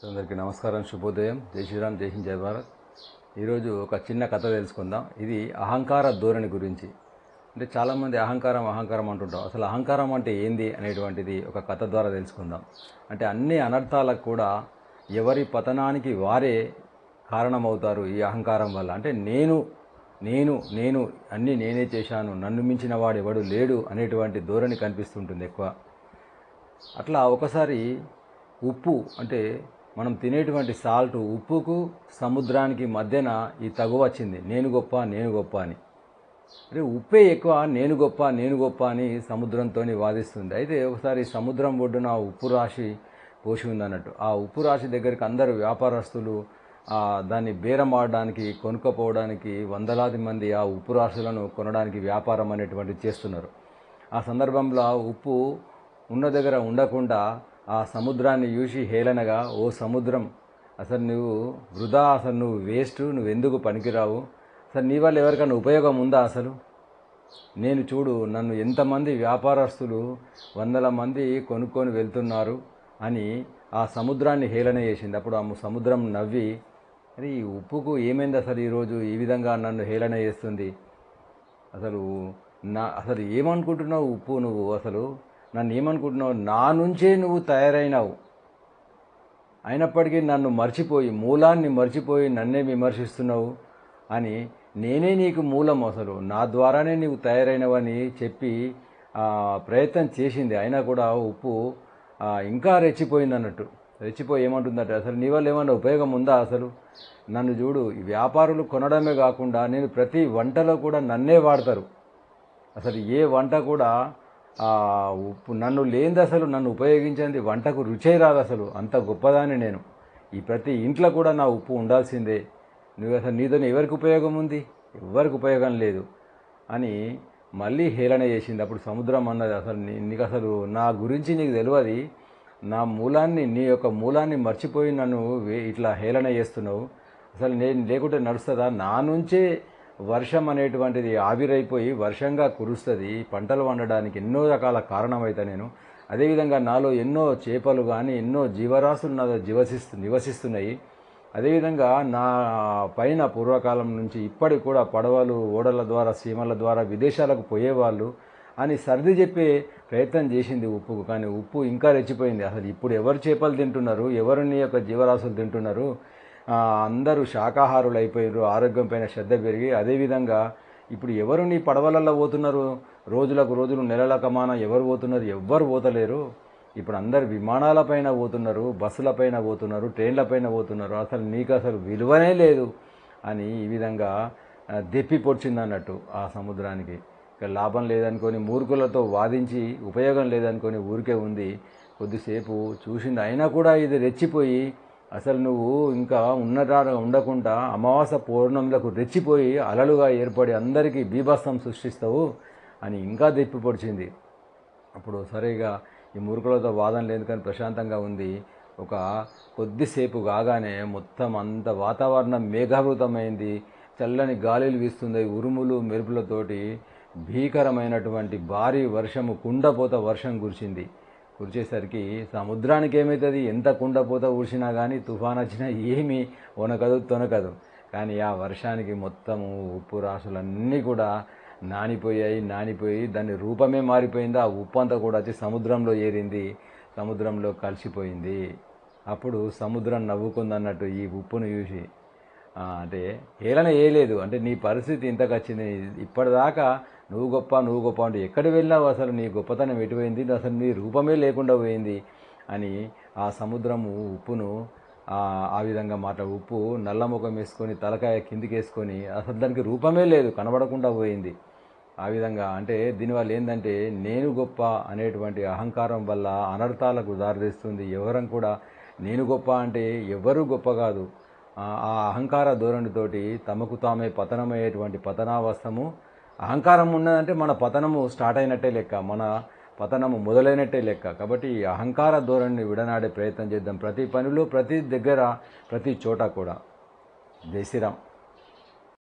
అందరికీ నమస్కారం, శుభోదయం. జై శ్రీరామ్, జై హింద్, జై భారత్. ఈరోజు ఒక చిన్న కథ తెలుసుకుందాం. ఇది అహంకార ధోరణి గురించి. అంటే చాలామంది అహంకారం అహంకారం అంటుంటాం. అసలు అహంకారం అంటే ఏంది అనేటువంటిది ఒక కథ ద్వారా తెలుసుకుందాం. అంటే అన్ని అనర్థాలకు కూడా ఎవరి పతనానికి వారే కారణమవుతారు ఈ అహంకారం వల్ల. అంటే నేను నేను నేను అన్నీ నేనే చేశాను, నన్ను మించిన వాడు ఎవడు లేడు అనేటువంటి ధోరణి కనిపిస్తుంటుంది ఎక్కువ. అట్లా ఒకసారి ఉప్పు అంటే మనం తినేటువంటి సాల్ట్, ఉప్పుకు సముద్రానికి మధ్యన ఈ తగు వచ్చింది, నేను గొప్ప నేను గొప్ప అని. అంటే ఉప్పే ఎక్కువ నేను గొప్ప నేను గొప్ప అని సముద్రంతో వాదిస్తుంది. అయితే ఒకసారి సముద్రం ఒడ్డున ఉప్పు రాశి పోసి ఉందన్నట్టు. ఆ ఉప్పు రాశి దగ్గరికి అందరూ వ్యాపారస్తులు దాన్ని బేరం ఆడడానికి, కొనుక్కపోవడానికి వందలాది మంది ఆ ఉప్పు రాశులను కొనడానికి వ్యాపారం అనేటువంటిది చేస్తున్నారు. ఆ సందర్భంలో ఆ ఉప్పు ఉన్న దగ్గర ఉండకుండా ఆ సముద్రాన్ని చూసి హేళనగా, ఓ సముద్రం, అసలు నువ్వు వృధా, అసలు నువ్వు వేస్ట్, నువ్వెందుకు పనికిరావు, అసలు నీ వల్ల ఎవరికైనా ఉపయోగం ఉందా, అసలు నేను చూడు, నన్ను ఎంతమంది వ్యాపారస్తులు వందల మంది కొనుక్కొని వెళ్తున్నారు అని ఆ సముద్రాన్ని హేళన చేసింది. అప్పుడు ఆ సముద్రం నవ్వి, అరే ఈ ఉప్పుకు ఏమైంది అసలు ఈరోజు ఈ విధంగా నన్ను హేళన చేస్తుంది, అసలు ఏమనుకుంటున్నావు ఉప్పు, నువ్వు అసలు నన్ను ఏమనుకుంటున్నావు, నా నుంచే నువ్వు తయారైనావు, అయినప్పటికీ నన్ను మర్చిపోయి, మూలాన్ని మర్చిపోయి నన్నే విమర్శిస్తున్నావు అని, నేనే నీకు మూలం, అసలు నా ద్వారానే నీవు తయారైనవని చెప్పి ప్రయత్నం చేసింది. అయినా కూడా ఉప్పు ఇంకా రెచ్చిపోయింది అన్నట్టు. రెచ్చిపోయి ఏమంటుందంటే, అసలు నీ వల్ల ఏమన్నా ఉపయోగం ఉందా, అసలు నన్ను చూడు, ఈ వ్యాపారులు కొనడమే కాకుండా నేను ప్రతి వంటలో కూడా నన్నే వాడతారు, అసలు ఏ వంట కూడా ఉప్పు నన్ను లేనిది, అసలు నన్ను ఉపయోగించింది వంటకు రుచే రాదు, అసలు అంత గొప్పదాన్ని నేను, ఈ ప్రతి ఇంట్లో కూడా నా ఉప్పు ఉండాల్సిందే, నువ్వు అసలు నీతో ఎవరికి ఉపయోగం ఉంది, ఎవరికి ఉపయోగం లేదు అని మళ్ళీ హేళన చేసింది. అప్పుడు సముద్రం అన్నది, అసలు నీకు అసలు నా గురించి నీకు తెలియదు, నా మూలాన్ని, నీ యొక్క మూలాన్ని మర్చిపోయి నన్ను ఇట్లా హేళన చేస్తున్నావు, అసలు నేను లేకుంటే నడుస్తుందా, నా నుంచే వర్షం అనేటువంటిది ఆవిరైపోయి వర్షంగా కురుస్తుంది, పంటలు వండడానికి ఎన్నో రకాల కారణమైతే నేను, అదేవిధంగా నాలో ఎన్నో చేపలు కానీ ఎన్నో జీవరాశులు నాలో నివసిస్తున్నాయి, అదేవిధంగా నా పైన పూర్వకాలం నుంచి ఇప్పటికి కూడా పడవలు, ఓడల ద్వారా, సీమల ద్వారా విదేశాలకు పోయేవాళ్ళు అని సర్ది చెప్పే ప్రయత్నం చేసింది ఉప్పుకు. కానీ ఉప్పు ఇంకా రెచ్చిపోయింది. అసలు ఇప్పుడు ఎవరు చేపలు తింటున్నారు, ఎవరు నీ యొక్క జీవరాశులు తింటున్నారు, అందరూ శాకాహారులు అయిపోయారు, ఆరోగ్యం పైన శ్రద్ధ పెరిగి. అదేవిధంగా ఇప్పుడు ఎవరు నీ పడవలలో పోతున్నారు, రోజులకు రోజులు నెలల మాన ఎవరు పోతున్నారు, ఎవ్వరు పోతలేరు, ఇప్పుడు అందరు విమానాలపైన పోతున్నారు, బస్సులపైన పోతున్నారు, ట్రైన్లపైన పోతున్నారు, అసలు నీకు అసలు విలువనే లేదు అని ఈ విధంగా దెప్పి పొడిచింది అన్నట్టు ఆ సముద్రానికి. ఇక లాభం లేదనుకొని మూర్ఖులతో వాదించి ఉపయోగం లేదనుకొని ఊరికే ఉంది. కొద్దిసేపు చూసింది, అయినా కూడా ఇది రెచ్చిపోయి, అసలు నువ్వు ఇంకా ఉండకుండా అమావాస్య పౌర్ణములకు రెచ్చిపోయి అలలుగా ఏర్పడి అందరికీ బీభత్సం సృష్టిస్తావు అని ఇంకా దెప్పి పొడిచింది. అప్పుడు సరిగా ఈ మూర్ఖులతో వాదన లేదు కానీ ప్రశాంతంగా ఉంది. ఒక కొద్దిసేపు కాగానే మొత్తం అంత వాతావరణం మేఘావృతమైంది, చల్లని గాలిలు వీస్తుంది, ఉరుములు మెరుపులతోటి భీకరమైనటువంటి భారీ వర్షము, కుండపోత వర్షం కురిచేసరికి సముద్రానికి ఏమవుతుంది, ఎంత కుండపోత ఊడ్చినా కానీ, తుఫాన్ వచ్చినా ఏమీ వనకదు తొనకదు. కానీ ఆ వర్షానికి మొత్తము ఉప్పు రాసులన్నీ కూడా నానిపోయి దాని రూపమే మారిపోయింది. ఆ ఉప్పు అంతా కూడా వచ్చి సముద్రంలో ఏరింది, సముద్రంలో కలిసిపోయింది. అప్పుడు సముద్రం నవ్వుకుందన్నట్టు ఈ ఉప్పును చూసి. అంటే హేళన వేయలేదు, అంటే నీ పరిస్థితి ఇంతకు వచ్చింది, ఇప్పటిదాకా నువ్వు గొప్ప అంటే ఎక్కడికి వెళ్ళినావు, అసలు నీ గొప్పతనం ఎటుపోయింది, అసలు నీ రూపమే లేకుండా పోయింది అని ఆ సముద్రము ఉప్పును ఆ విధంగా ఉప్పు నల్లముఖం వేసుకొని తలకాయ కిందికి వేసుకొని అసలు దానికి రూపమే లేదు, కనబడకుండా పోయింది. ఆ విధంగా అంటే దీనివల్ల ఏంటంటే నేను గొప్ప అనేటువంటి అహంకారం వల్ల అనర్థాలకు దారితీస్తుంది. ఎవరం కూడా నేను గొప్ప అంటే ఎవరు గొప్ప కాదు, ఆ అహంకార ధోరణితోటి తమకు తామే పతనమయ్యేటువంటి పతనావస్థము. అహంకారం ఉన్నదంటే మన పతనము స్టార్ట్ అయినట్టే లెక్క, మన పతనము మొదలైనట్టే లెక్క. కాబట్టి ఈ అహంకార ధోరణిని విడనాడే ప్రయత్నం చేద్దాం, ప్రతి పనిలో, ప్రతి దగ్గర, ప్రతి చోట కూడా. జై శ్రీరామ్.